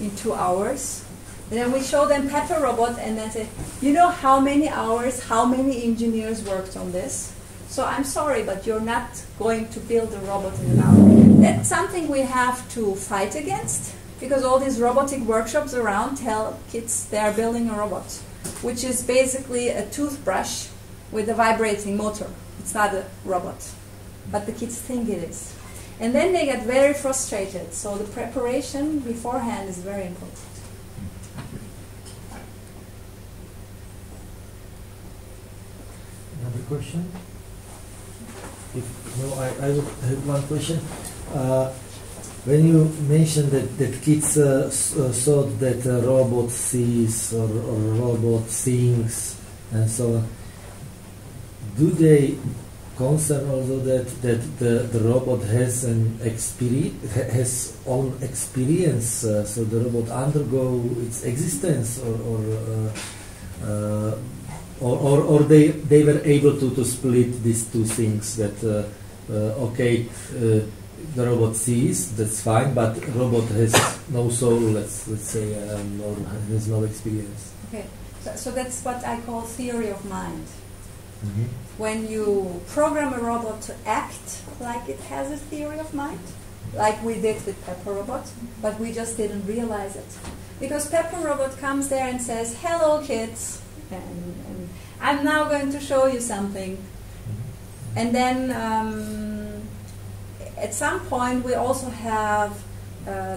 in 2 hours? And then we show them Pepper Robot, and then say, you know how many hours, how many engineers worked on this? So I'm sorry, but you're not going to build a robot in an hour. That's something we have to fight against, because all these robotic workshops around tell kids they are building a robot, which is basically a toothbrush with a vibrating motor. It's not a robot, but the kids think it is. And then they get very frustrated, so the preparation beforehand is very important.
Another question? No, I have one question. When you mentioned that kids thought that a robot sees or robot thinks and so on, do they concern also that the robot has an experience, has own experience, so the robot undergo its existence, or they were able to split these two things, that okay, the robot sees, that's fine, but robot has no soul, let's say, or has no experience.
Okay, so that's what I call theory of mind. when you program a robot to act like it has a theory of mind, like we did with Pepper Robot, but we just didn't realize it. Because Pepper Robot comes there and says, hello kids, and I'm now going to show you something. And then at some point we also have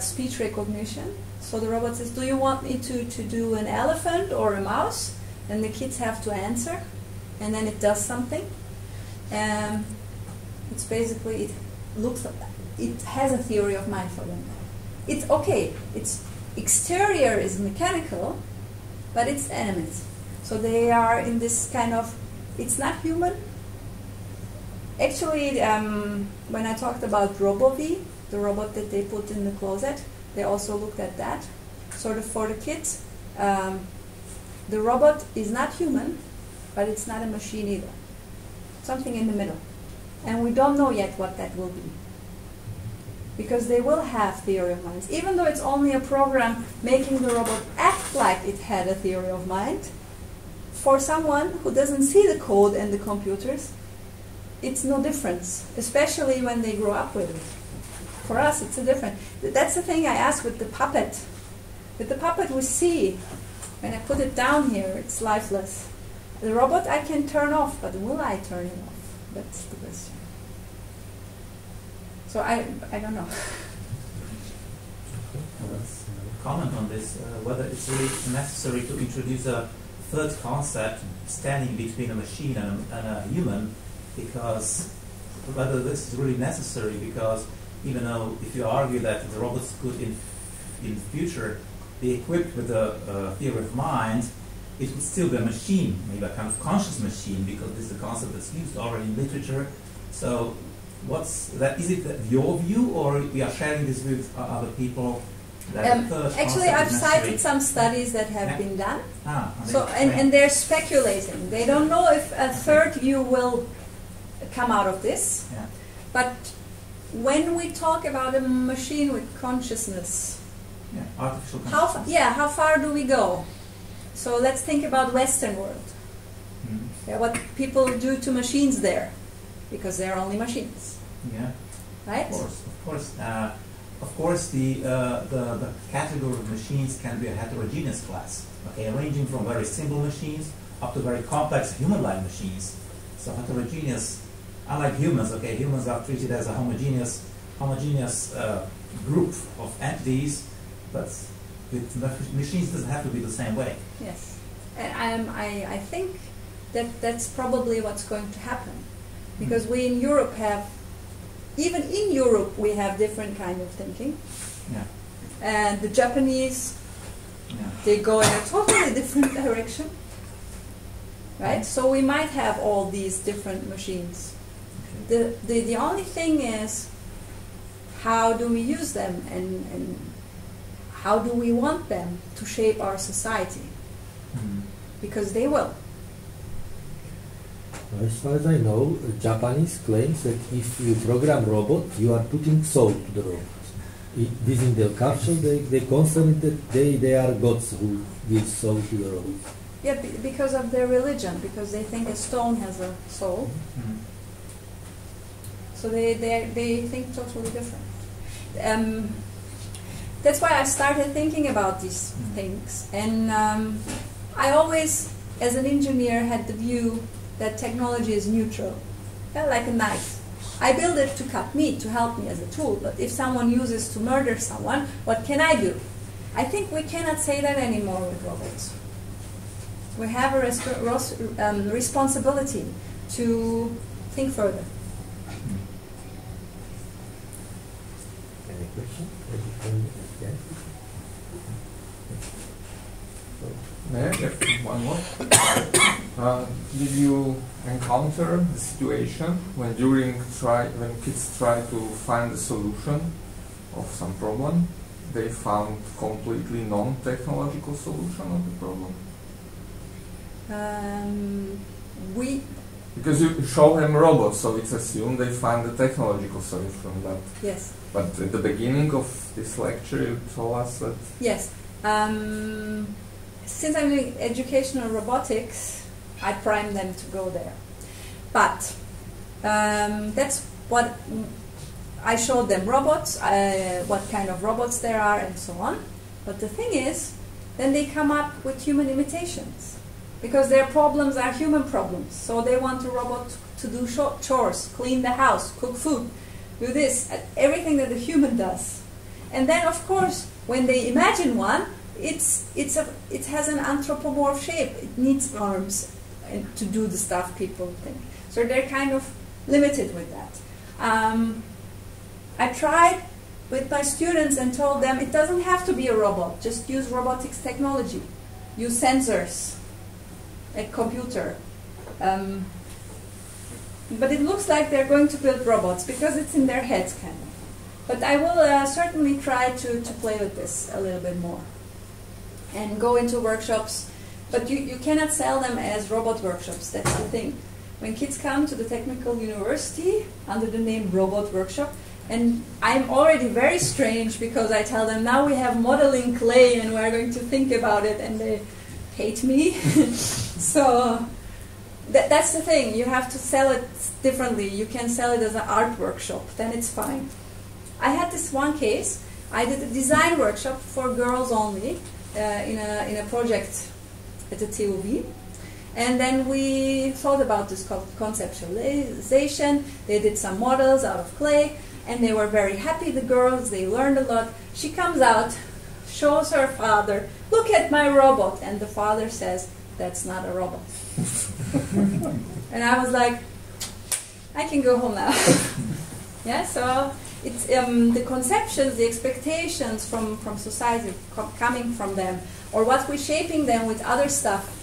speech recognition. So the robot says, do you want me to do an elephant or a mouse? And the kids have to answer, and then it does something. It's basically, it has a theory of mind for them. It's okay, its exterior is mechanical, but it's animate. So they are in this kind of, it's not human. Actually, when I talked about RoboV, the robot that they put in the closet, they also looked at that, sort of for the kids. The robot is not human, but it's not a machine either. Something in the middle. And we don't know yet what that will be. Because they will have theory of minds. Even though it's only a program making the robot act like it had a theory of mind, for someone who doesn't see the code and the computers, it's no difference, especially when they grow up with it. For us, it's a different. That's the thing I asked with the puppet. With the puppet, we see, when I put it down here, it's lifeless. The robot I can turn off, but will I turn it off? That's the question. So I don't know.
Comment on this, whether it's really necessary to introduce a third concept standing between a machine and a human, because whether this is really necessary, because even though if you argue that the robots could in the future be equipped with a theory of mind, it would still be a machine, maybe a kind of conscious machine, because this is a concept that's used already in literature. So what's that? Is it your view, or we are sharing this with other people?
Actually, I've cited some studies that have been done. And they're speculating. They don't know if a third view will come out of this.
Yeah.
But when we talk about a machine with consciousness,
artificial consciousness.
How far do we go? So let's think about Western world. What people do to machines there, because they're only machines.
Yeah.
Right?
Of course, the category of machines can be a heterogeneous class, okay, ranging from very simple machines up to very complex human-like machines. So heterogeneous, unlike humans, okay, humans are treated as a homogeneous group of entities, but with machines doesn't have to be the same way.
Yes, and I think that that's probably what's going to happen, because we in Europe have. Even in Europe, we have different kind of thinking.
Yeah.
And the Japanese, they go in a totally different direction. Right? So we might have all these different machines.
Okay.
The only thing is, how do we use them, and how do we want them to shape our society? Because they will.
As far as I know, Japanese claims that if you program robot, you are putting soul to the robot. Within their culture, they consider that they are gods who give soul to the robot.
Yeah, because of their religion, because they think a stone has a soul. So they think totally different. That's why I started thinking about these things. And I always, as an engineer, had the view that technology is neutral, like a knife. I build it to cut meat, to help me as a tool, but if someone uses to murder someone, what can I do? I think we cannot say that anymore with robots. We have a responsibility to think further.
Any question?
One more. Did you encounter the situation when kids try to find a solution of some problem, they found completely non-technological solution of the problem? Because you show them robots, so it's assumed they find the technological solution. But
yes.
But at the beginning of this lecture, you told us that.
Yes. Since I'm doing educational robotics, I prime them to go there. But that's what I showed them robots, what kind of robots there are, and so on. But the thing is, then they come up with human imitations, because their problems are human problems. So they want a robot to do chores, clean the house, cook food, do this, everything that a human does. And then, of course, when they imagine one, it has an anthropomorph shape. It needs arms to do the stuff people think. So they're kind of limited with that. I tried with my students and told them it doesn't have to be a robot. Just use robotics technology. Use sensors, a computer. But it looks like they're going to build robots because it's in their heads, kind of. But I will certainly try to play with this a little bit more and go into workshops. But you cannot sell them as robot workshops. That's the thing. When kids come to the technical university under the name robot workshop, and I'm already very strange because I tell them now we have modeling clay and we're going to think about it, and they hate me. So that's the thing. You have to sell it differently. You can sell it as an art workshop, then it's fine. I had this one case. I did a design workshop for girls only in a project at the TU Wien. And then we thought about this conceptualization. They did some models out of clay, and they were very happy, the girls. They learned a lot. She comes out, shows her father, look at my robot. And the father says, that's not a robot. And I was like, I can go home now. Yeah, so it's the conceptions, the expectations from society coming from them, or what we're shaping them with other stuff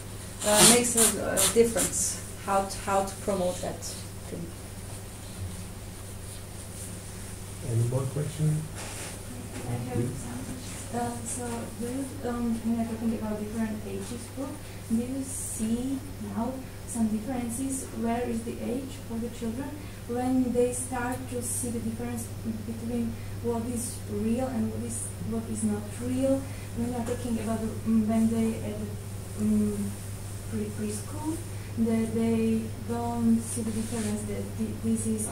makes a difference, how to promote that thing.
Any more questions?
I have some. So, when you're talking about different ages group, do you see now some differences? Where is the age for the children when they start to see the difference between what is real and what is not real? When you're talking about when they at the preschool, that they don't see the difference that this is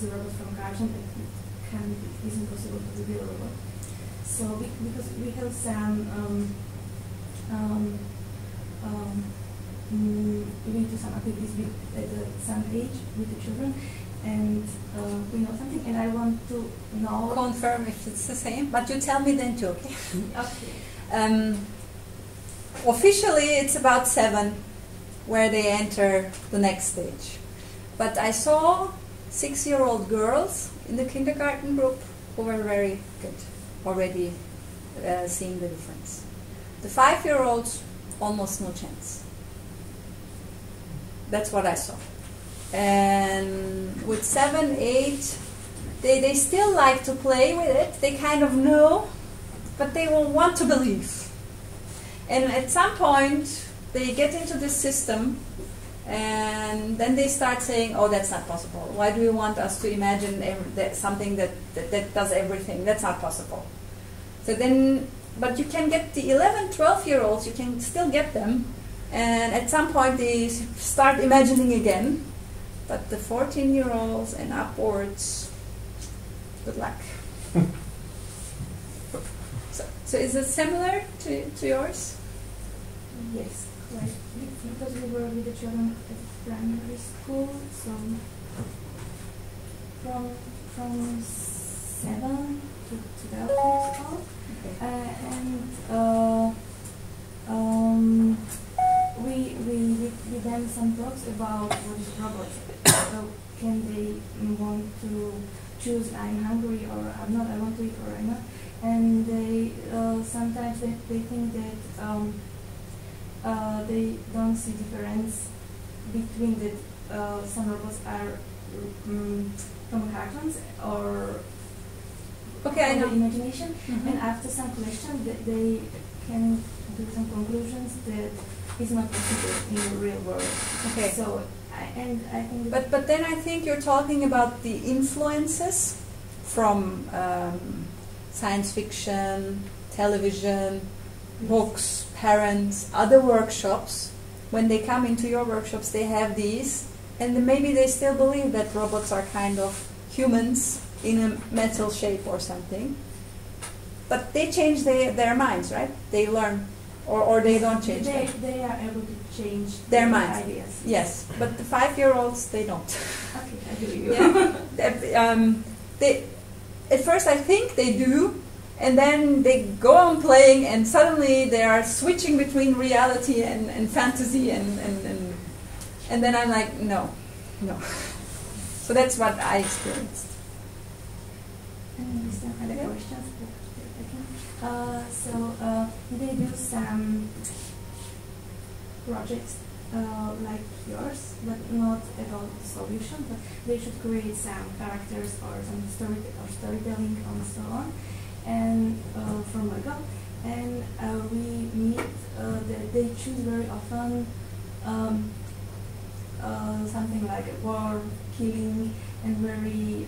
a robot from cartoon, it is impossible to be a robot. So because we have some doing to some activities at some age with the children, and we know something, and I want to know.
Confirm if it's the same, but you tell me then too, okay?
Okay.
Officially, it's about 7 where they enter the next stage. But I saw 6-year-old girls in the kindergarten group who were very good, already seeing the difference. The 5-year-olds, almost no chance. That's what I saw. And with 7, 8, they still like to play with it. They kind of know, but they will want to believe. And at some point, they get into this system, and then they start saying, oh, that's not possible. Why do you want us to imagine something that does everything? That's not possible. So then, but you can get the 11, 12-year-olds, you can still get them, and at some point they start imagining again. But the 14-year-olds and upwards, good luck. So is it similar to yours?
Yes, right. Because we were with the children at primary school, so from 7 to 12 years old, and we done some talks about what is robots. So can they want to choose I'm hungry or I'm not, I want to eat or I'm not, and they sometimes they think that they don't see difference between that some robots are from cartoons or
I know.
imagination, and after some questions they can do some conclusions that is not possible in the real world.
Okay.
So I think.
But then I think you're talking about the influences from science fiction, television, books, parents, other workshops. When they come into your workshops, they have these, and maybe they still believe that robots are kind of humans in a metal shape or something. But they change their minds, right? They learn, or they don't change.
They are able to change
their minds.
Ideas.
Yes, but the 5-year-olds, they don't.
Okay, I believe you.
Yeah. At first I think they do, and then they go on playing, and suddenly they are switching between reality and fantasy, and then I'm like, no. So that's what I experienced.
Some other questions? They do some projects like yours, but not about the solution, but they should create some characters or some storytelling and so on, and from Lego. And we meet that they choose very often something like a war, killing, and very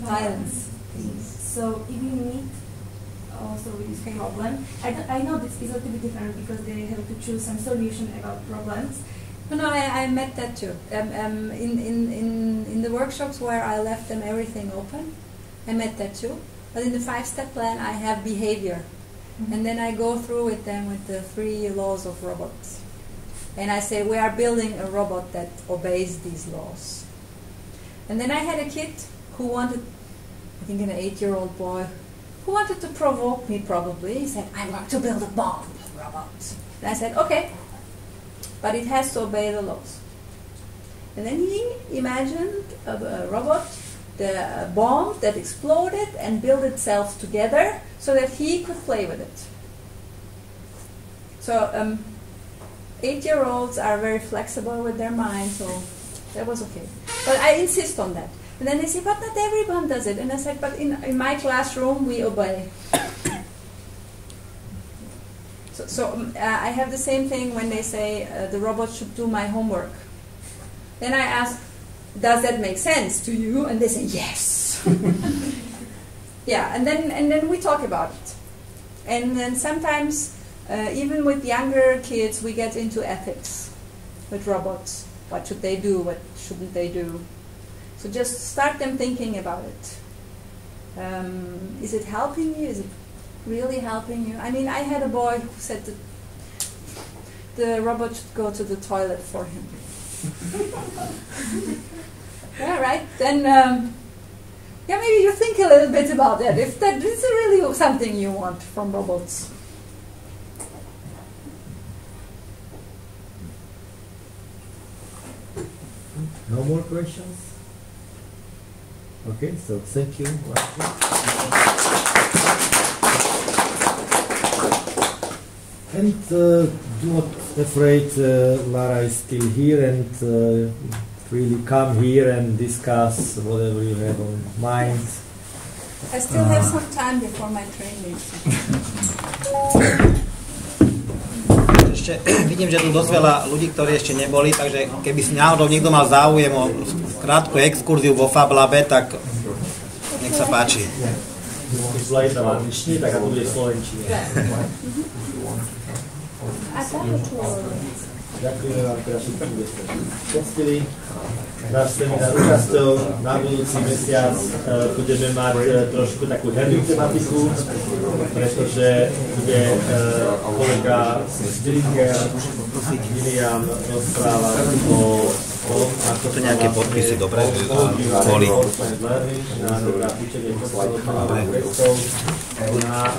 violence.
So if you meet also with this problem, I know this is a little bit different because they have to choose some solution about problems.
No, I met that too. In the workshops where I left them everything open, I met that too. But in the 5-step plan, I have behavior. Mm-hmm. And then I go through with them with the 3 laws of robots. And I say, we are building a robot that obeys these laws. And then I had a kid who wanted, I think an 8-year-old boy, who wanted to provoke me probably. He said, I want to build a bomb robot. And I said, okay, but it has to obey the laws. And then he imagined a robot, the bomb that exploded and built itself together so that he could play with it. So 8-year-olds are very flexible with their mind, so that was okay. But I insist on that. And then they say, but not everyone does it. And I said, but in my classroom, we obey. So I have the same thing when they say the robot should do my homework. Then I ask, does that make sense to you? And they say, yes. Yeah, and then we talk about it. And then sometimes, even with younger kids, we get into ethics with robots. What should they do? What shouldn't they do? So just start them thinking about it. Is it helping you? Is it really helping you? I mean, I had a boy who said that the robot should go to the toilet for him. Yeah, right? Then, yeah, maybe you think a little bit about that. If that is really something you want from robots.
No more questions? Okay, so thank you. And do not afraid, Lara is still here, and really come here and discuss whatever you have on mind.
I still have some time before my training.
Ešte vidím, že tu dosť veľa ľudí, ktorí ešte neboli, takže keby si náhodou niekto mal záujem o krátku exkurziu vo Fab Labe, tak nech sa páči.
Slajda v angličtine, tak ako bude v slovenčine. Ďakujem vám teda všetkým, že ste poctili náš seminár účasťou. Na budúci mesiac budeme mať trošku takú hernú tematiku, pretože bude kolega William rozprávať o ako
to nejaké podpisy, dobre? Boli.
Na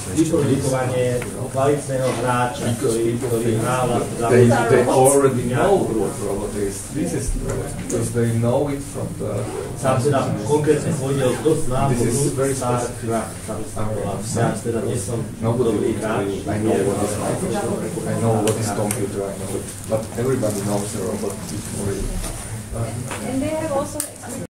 vyprodukovanie kvalitného hráča, ktorý hrá
They already know what robot is. This is because they know it from the.
Sám teda konkrétne chodil dosť známo.
This is very
StarCraft. Ja teda nie som dobrý hráč.
I know what is computer. I know it, but everybody knows the robot before it.
And they have also